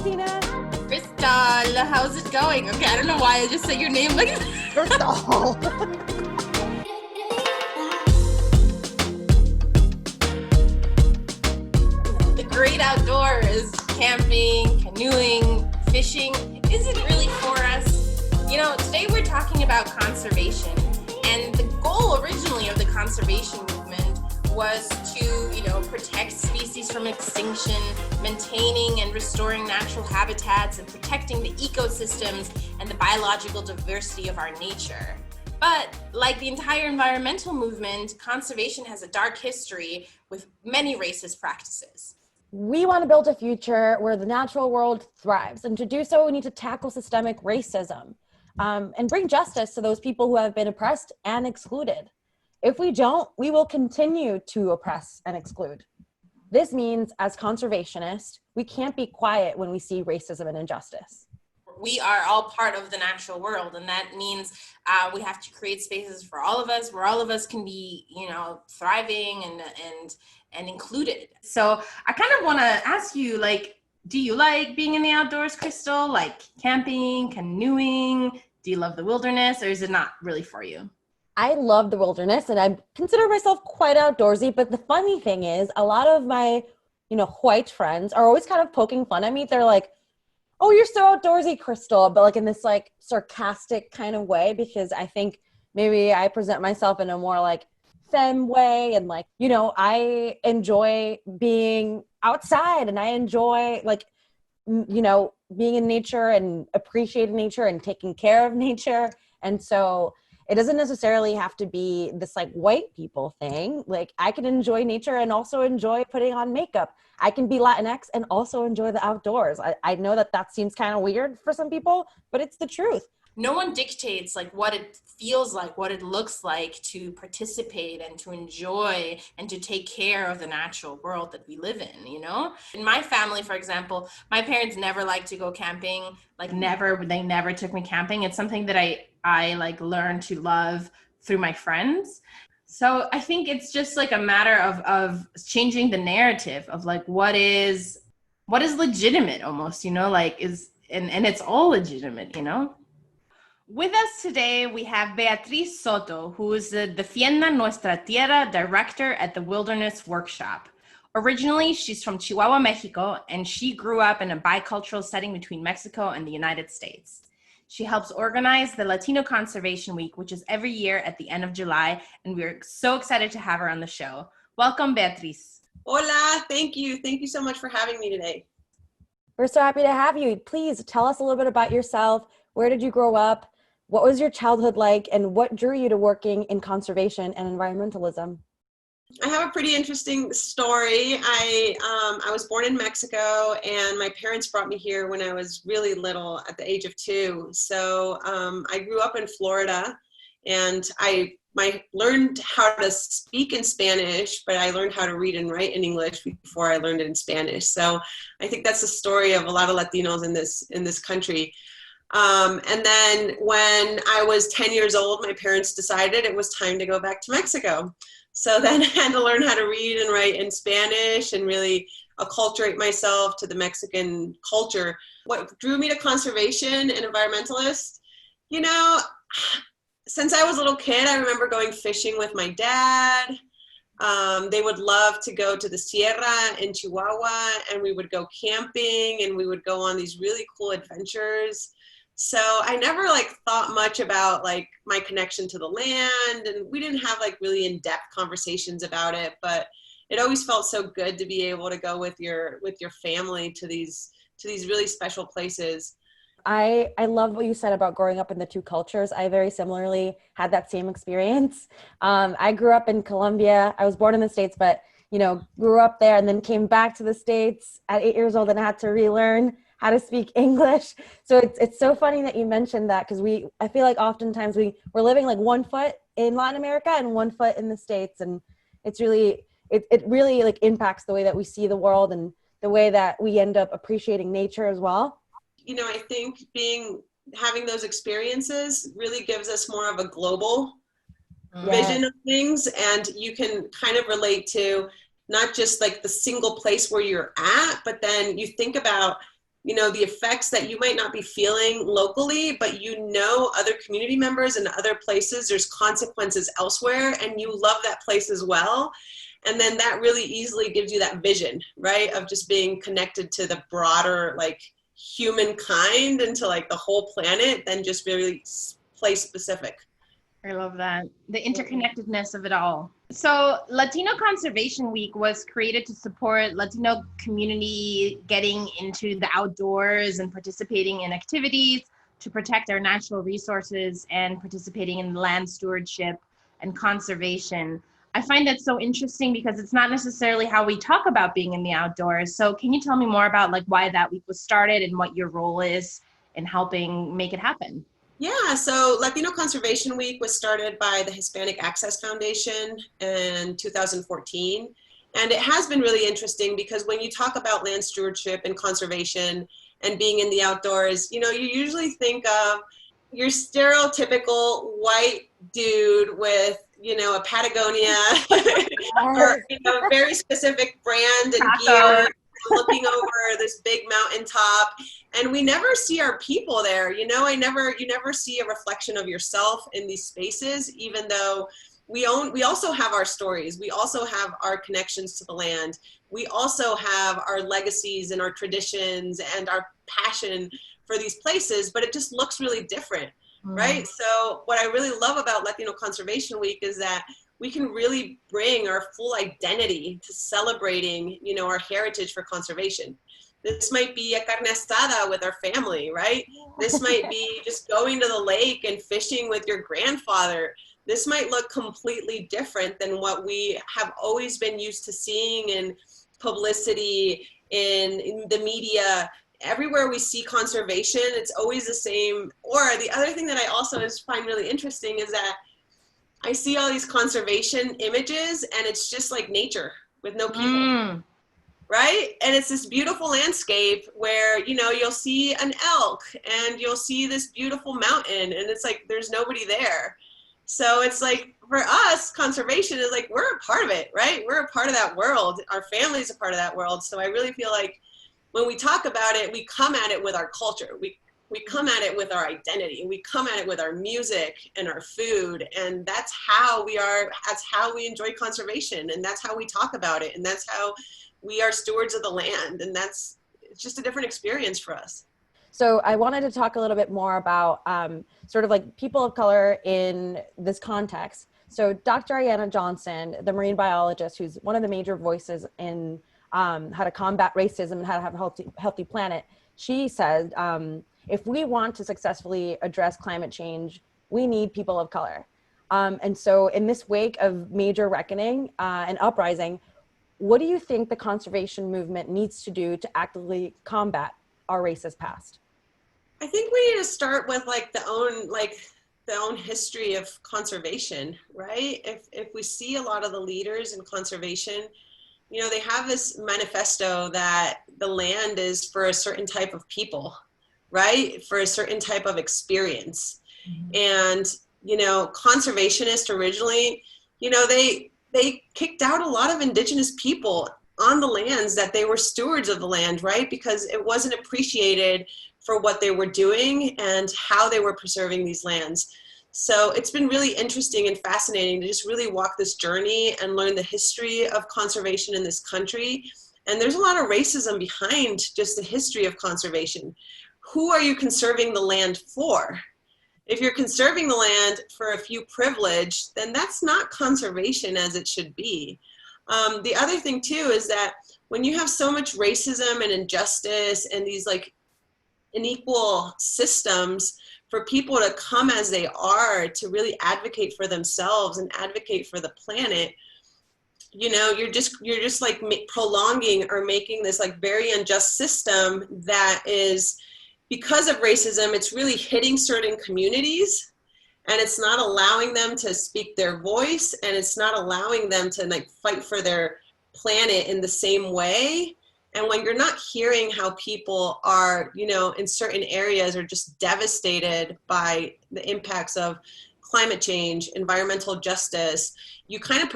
Christina. Crystal, how's it going? Okay, I don't know why I just said your name like Crystal. The great outdoors, camping, canoeing, fishing, isn't really for us. You know, today we're talking about conservation, and the goal originally of the conservation movement was to, protect species from extinction, maintaining and restoring natural habitats, and protecting the ecosystems and the biological diversity of our nature. But like the entire environmental movement, conservation has a dark history with many racist practices. We want to build a future where the natural world thrives. And to do so, we need to tackle systemic racism and bring justice to those people who have been oppressed and excluded. If we don't, we will continue to oppress and exclude. This means, as conservationists, we can't be quiet when we see racism and injustice. We are all part of the natural world, and that means we have to create spaces for all of us, where all of us can be, thriving and included. So I kind of want to ask you, do you like being in the outdoors, Crystal? Like camping, canoeing? Do you love the wilderness, or is it not really for you? I love the wilderness, and I consider myself quite outdoorsy. But the funny thing is, a lot of my, white friends are always kind of poking fun at me. They're like, "Oh, you're so outdoorsy, Crystal," but like in this like sarcastic kind of way, because I think maybe I present myself in a more like femme way, and I enjoy being outside, and I enjoy being in nature and appreciating nature and taking care of nature. And so it doesn't necessarily have to be this like white people thing. Like I can enjoy nature and also enjoy putting on makeup. I can be Latinx and also enjoy the outdoors. I know that seems kind of weird for some people, but it's the truth. No one dictates what it feels like, what it looks like to participate and to enjoy and to take care of the natural world that we live in, In my family, for example, my parents never liked to go camping, they never took me camping. It's something that I learned to love through my friends. So I think it's just a matter of changing the narrative of what is legitimate almost, and it's all legitimate, With us today, we have Beatriz Soto, who is the Defiende Nuestra Tierra Director at the Wilderness Workshop. Originally, she's from Chihuahua, Mexico, and she grew up in a bicultural setting between Mexico and the United States. She helps organize the Latino Conservation Week, which is every year at the end of July, and we're so excited to have her on the show. Welcome, Beatriz. Hola, thank you. Thank you so much for having me today. We're so happy to have you. Please tell us a little bit about yourself. Where did you grow up? What was your childhood like, and what drew you to working in conservation and environmentalism? I have a pretty interesting story. I was born in Mexico, and my parents brought me here when I was really little, at the age of 2. So I grew up in Florida, and I learned how to speak in Spanish, but I learned how to read and write in English before I learned it in Spanish. So I think that's the story of a lot of Latinos in this country. And then when I was 10 years old, my parents decided it was time to go back to Mexico. So then I had to learn how to read and write in Spanish and really acculturate myself to the Mexican culture. What drew me to conservation and environmentalist? Since I was a little kid, I remember going fishing with my dad. They would love to go to the Sierra in Chihuahua, and we would go camping, and we would go on these really cool adventures. So I never thought much about my connection to the land, and we didn't have really in-depth conversations about it, but it always felt so good to be able to go with your family to these really special places. I love what you said about growing up in the two cultures. I very similarly had that same experience. I grew up in Colombia. I was born in the States, but grew up there and then came back to the States at 8 years old and had to relearn how to speak English. So it's so funny that you mentioned that, because I feel like oftentimes we're living one foot in Latin America and one foot in the States, and it's really it really impacts the way that we see the world and the way that we end up appreciating nature as well. I think having those experiences really gives us more of a global vision of things, and you can kind of relate to not just the single place where you're at, but then you think about the effects that you might not be feeling locally, but other community members in other places, there's consequences elsewhere, and you love that place as well. And then that really easily gives you that vision, right, of just being connected to the broader, like, humankind and to, like, the whole planet than just really place specific. I love that. The interconnectedness of it all. So Latino Conservation Week was created to support Latino community getting into the outdoors and participating in activities to protect our natural resources and participating in land stewardship and conservation. I find that so interesting because it's not necessarily how we talk about being in the outdoors. So can you tell me more about, like, why that week was started and what your role is in helping make it happen? Yeah, so Latino Conservation Week was started by the Hispanic Access Foundation in 2014. And it has been really interesting because when you talk about land stewardship and conservation and being in the outdoors, you usually think of your stereotypical white dude with, a Patagonia or, very specific brand and gear, looking over this big mountaintop, and we never see our people there. You never see a reflection of yourself in these spaces, even though we also have our stories. We also have our connections to the land. We also have our legacies and our traditions and our passion for these places, but it just looks really different, right? So what I really love about Latino Conservation Week is that we can really bring our full identity to celebrating, our heritage for conservation. This might be a carne asada with our family, right? This might be just going to the lake and fishing with your grandfather. This might look completely different than what we have always been used to seeing in publicity, in the media. Everywhere we see conservation, it's always the same. Or the other thing that I also find really interesting is that I see all these conservation images and it's just like nature with no people, right? And it's this beautiful landscape where, you'll see an elk and you'll see this beautiful mountain and it's like, there's nobody there. So it's like, for us, conservation is like, we're a part of it, right? We're a part of that world. Our family's a part of that world. So I really feel like when we talk about it, we come at it with our culture. We come at it with our identity. We come at it with our music and our food. And that's how we are, that's how we enjoy conservation. And that's how we talk about it. And that's how we are stewards of the land. And it's just a different experience for us. So I wanted to talk a little bit more about sort of like people of color in this context. So Dr. Ayanna Johnson, the marine biologist, who's one of the major voices in how to combat racism and how to have a healthy planet, she said, if we want to successfully address climate change, we need people of color. And so in this wake of major reckoning and uprising, what do you think the conservation movement needs to do to actively combat our racist past? I think we need to start with the own history of conservation, right? If we see a lot of the leaders in conservation, they have this manifesto that the land is for a certain type of people, right? For a certain type of experience. And, conservationists originally, they kicked out a lot of indigenous people on the lands that they were stewards of the land, right? Because it wasn't appreciated for what they were doing and how they were preserving these lands. So it's been really interesting and fascinating to just really walk this journey and learn the history of conservation in this country. And there's a lot of racism behind just the history of conservation. Who are you conserving the land for? If you're conserving the land for a few privileged, then that's not conservation as it should be. The other thing too is that when you have so much racism and injustice and these unequal systems, for people to come as they are, to really advocate for themselves and advocate for the planet, you're just prolonging or making this very unjust system that is, because of racism, it's really hitting certain communities and it's not allowing them to speak their voice and it's not allowing them to fight for their planet in the same way. And when you're not hearing how people are, in certain areas are just devastated by the impacts of climate change, environmental justice, you kind of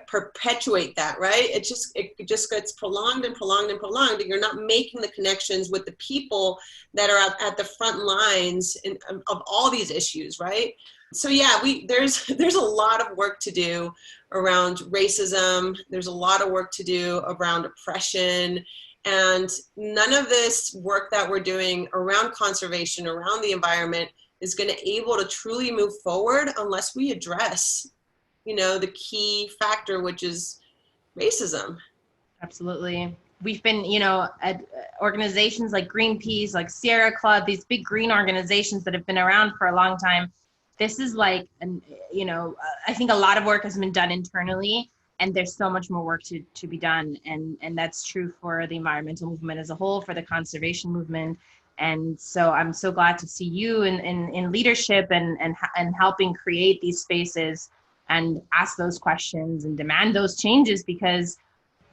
perpetuate that, right? It just gets prolonged and prolonged and prolonged, and you're not making the connections with the people that are at the front lines of all these issues, right? So yeah, there's a lot of work to do around racism. There's a lot of work to do around oppression. And none of this work that we're doing around conservation, around the environment, is going to able to truly move forward unless we address, the key factor, which is racism. Absolutely. We've been, at organizations like Greenpeace, like Sierra Club, these big green organizations that have been around for a long time. This is like, I think a lot of work has been done internally, and there's so much more work to be done. And that's true for the environmental movement as a whole, for the conservation movement. And so I'm so glad to see you in leadership and helping create these spaces and ask those questions and demand those changes, because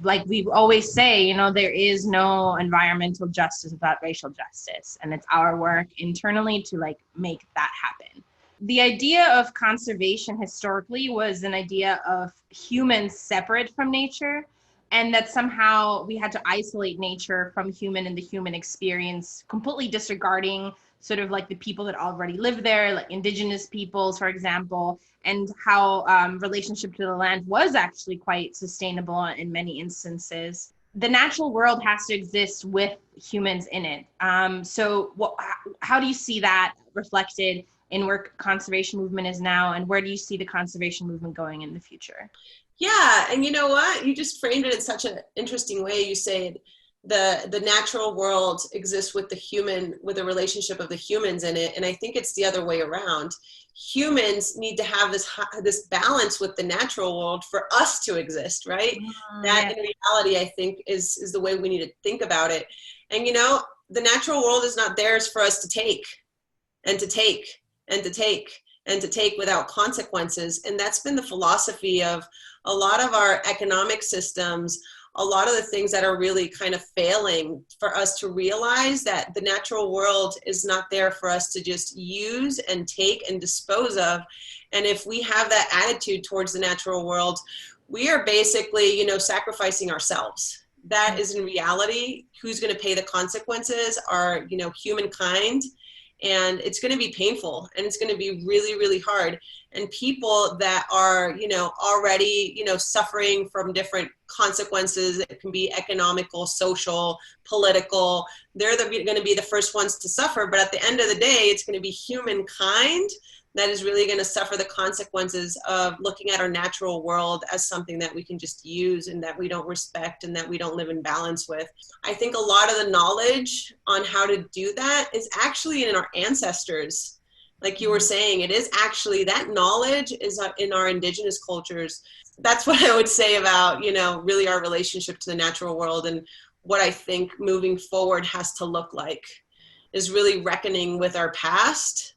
like we always say, there is no environmental justice without racial justice. And it's our work internally to make that happen. The idea of conservation historically was an idea of humans separate from nature, and that somehow we had to isolate nature from human and the human experience, completely disregarding sort of like the people that already live there, like indigenous peoples, for example, and how relationship to the land was actually quite sustainable in many instances. The natural world has to exist with humans in it. So how do you see that reflected in where conservation movement is now, and where do you see the conservation movement going in the future? Yeah, and you know what? You just framed it in such an interesting way. You say the natural world exists with the human, with the relationship of the humans in it, and I think it's the other way around. Humans need to have this balance with the natural world for us to exist, right? That in reality, I think, is the way we need to think about it. And the natural world is not theirs for us to take and to take and to take and to take without consequences. And that's been the philosophy of a lot of our economic systems, a lot of the things that are really kind of failing, for us to realize that the natural world is not there for us to just use and take and dispose of. And if we have that attitude towards the natural world, we are basically, sacrificing ourselves. That is in reality, who's going to pay the consequences are, humankind. And it's going to be painful, and it's going to be really, really hard. And people that are, already, suffering from different consequences, it can be economical, social, political, they're going to be the first ones to suffer. But at the end of the day, it's going to be humankind that is really going to suffer the consequences of looking at our natural world as something that we can just use and that we don't respect and that we don't live in balance with. I think a lot of the knowledge on how to do that is actually in our ancestors. Like you were saying, it is actually, that knowledge is in our indigenous cultures. That's what I would say about, really our relationship to the natural world, and what I think moving forward has to look like is really reckoning with our past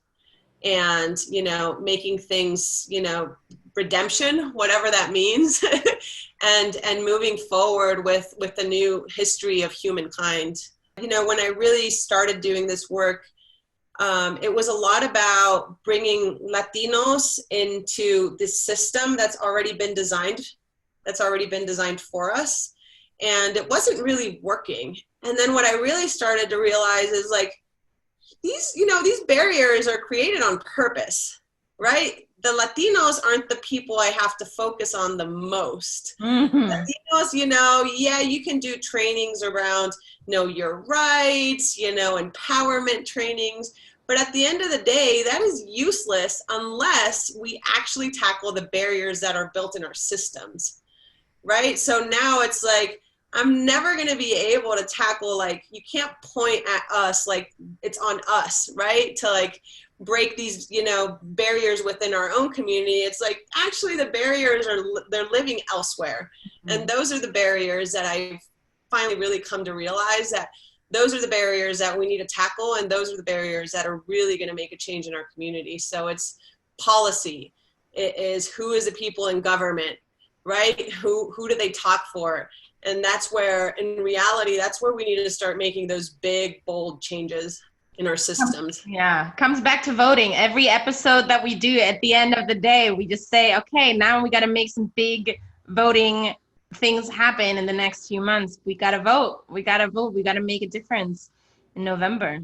and, making things, redemption, whatever that means, and moving forward with the new history of humankind. When I really started doing this work, it was a lot about bringing Latinos into this system that's already been designed for us. And it wasn't really working. And then what I really started to realize is these barriers are created on purpose, right? The Latinos aren't the people I have to focus on the most. Mm-hmm. Latinos, you can do trainings around know your rights, empowerment trainings. But at the end of the day, that is useless unless we actually tackle the barriers that are built in our systems, right? So now it's like, I'm never going to be able to tackle, you can't point at us like it's on us, right? To break these, barriers within our own community. It's actually the barriers they're living elsewhere. Mm-hmm. And those are the barriers that I've finally really come to realize, that those are the barriers that we need to tackle. And those are the barriers that are really going to make a change in our community. So it's policy. It is, who is the people in government, right? Who do they talk for? And that's where, in reality, that's where we need to start making those big, bold changes. in our systems. Yeah, comes back to voting. Every episode that we do, at the end of the day, we just say, okay, now we got to make some big voting things happen in the next few months. We got to vote. We got to make a difference in November.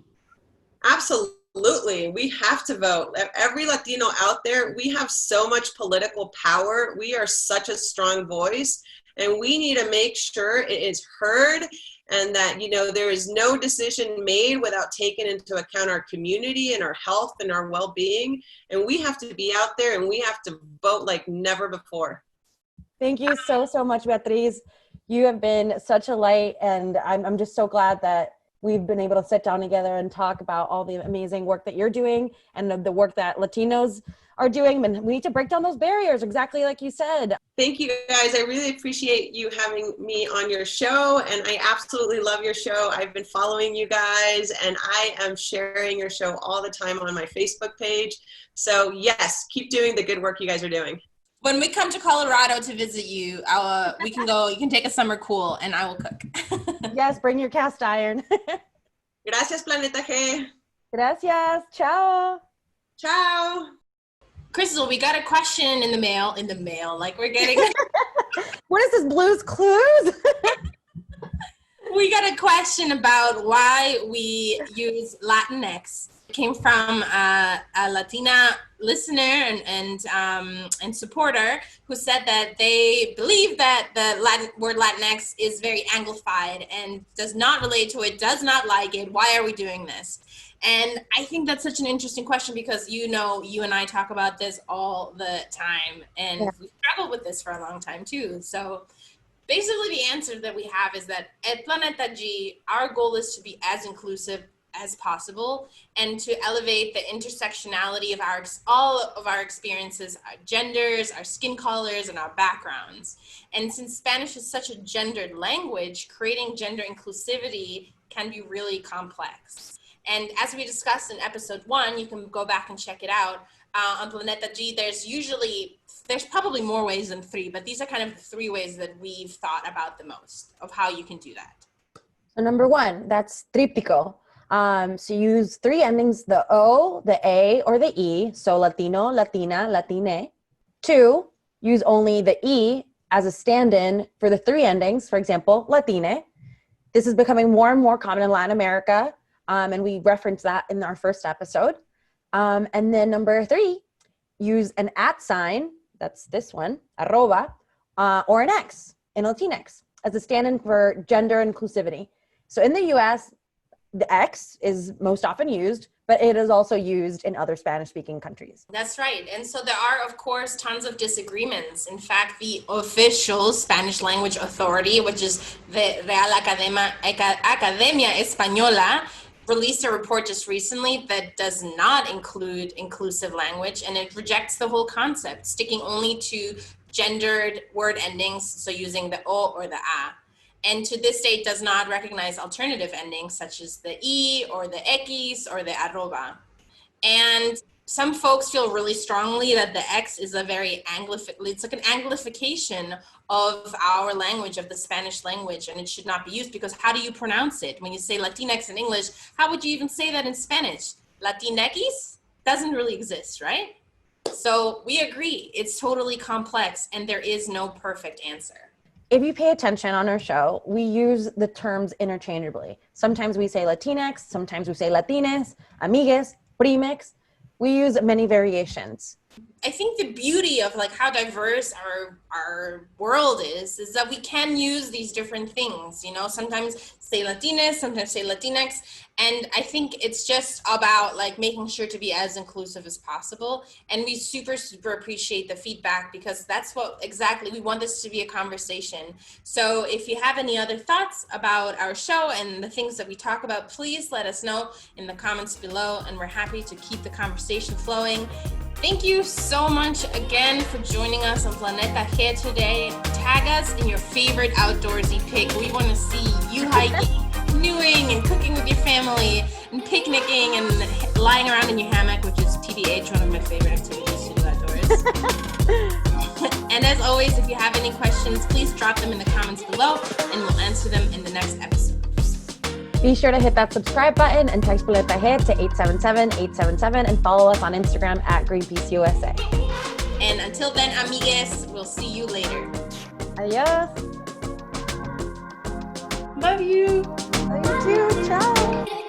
Absolutely. We have to vote. Every Latino out there, we have so much political power. We are such a strong voice, and we need to make sure it is heard, and that, you know, there is no decision made without taking into account our community and our health and our well-being. And we have to be out there, and we have to vote like never before. Thank you so much, Beatriz. You have been such a light, and I'm just so glad that we've been able to sit down together and talk about all the amazing work that you're doing and the work that Latinos are doing. And we need to break down those barriers, exactly like you said. Thank you, guys. I really appreciate you having me on your show, and I absolutely love your show. I've been following you guys, and I am sharing your show all the time on my Facebook page. So yes, keep doing the good work you guys are doing. When we come to Colorado to visit you, we can go, you can take a summer cool, and I will cook. Yes, bring your cast iron. Gracias, Planeta G. Gracias. Ciao. Ciao. Crystal, we got a question in the mail, like we're getting. What is this, Blue's Clues? We got a question about why we use Latinx. It came from a Latina listener and supporter who said that they believe that the word Latinx is very Anglified and does not relate to it, does not like it. Why are we doing this? And I think that's such an interesting question because, you know, you and I talk about this all the time, and we struggled with this for a long time too. So basically the answer that we have is that at Planeta G, our goal is to be as inclusive as possible and to elevate the intersectionality of all of our experiences, our genders, our skin colors, and our backgrounds. And since Spanish is such a gendered language, creating gender inclusivity can be really complex. And as we discussed in episode 1, you can go back and check it out. On Planeta G, there's probably more ways than 3, but these are kind of the 3 ways that we've thought about the most of how you can do that. So number 1, that's tríptico. So use 3 endings, the O, the A, or the E. So Latino, Latina, Latine. 2, use only the E as a stand-in for the 3 endings. For example, Latine. This is becoming more and more common in Latin America. And we referenced that in our first episode. And then number 3, use an @ sign, that's this one, arroba, or an X in Latinx as a stand-in for gender inclusivity. So in the US, the X is most often used, but it is also used in other Spanish-speaking countries. That's right. And so there are, of course, tons of disagreements. In fact, the official Spanish language authority, which is the Real Academia Española, released a report just recently that does not include inclusive language, and it rejects the whole concept, sticking only to gendered word endings, so using the O or the A. And to this date does not recognize alternative endings such as the E or the X or the arroba. And some folks feel really strongly that the X is a very it's like an Anglification of our language, of the Spanish language, and it should not be used because how do you pronounce it? When you say Latinx in English, how would you even say that in Spanish? Latinx doesn't really exist, right? So we agree, it's totally complex and there is no perfect answer. If you pay attention on our show, we use the terms interchangeably. Sometimes we say Latinx, sometimes we say Latines, amigues, primex. We use many variations. I think the beauty of like how diverse our world is that we can use these different things, you know, sometimes say Latines, sometimes say Latinx. And I think it's just about like making sure to be as inclusive as possible. And we super appreciate the feedback because that's what exactly, we want this to be a conversation. So if you have any other thoughts about our show and the things that we talk about, please let us know in the comments below, and we're happy to keep the conversation flowing. Thank you so much again for joining us on Planeta G today. Tag us in your favorite outdoorsy pic. We want to see you hiking, canoeing, and cooking with your family, and picnicking, and lying around in your hammock, which is TBH, one of my favorite activities to do outdoors. And as always, if you have any questions, please drop them in the comments below, and we'll answer them in the next episode. Be sure to hit that subscribe button and text Planeta G to 877-877 and follow us on Instagram at Greenpeace USA. And until then, amigues, we'll see you later. Adios. Love you. Love you too. Ciao.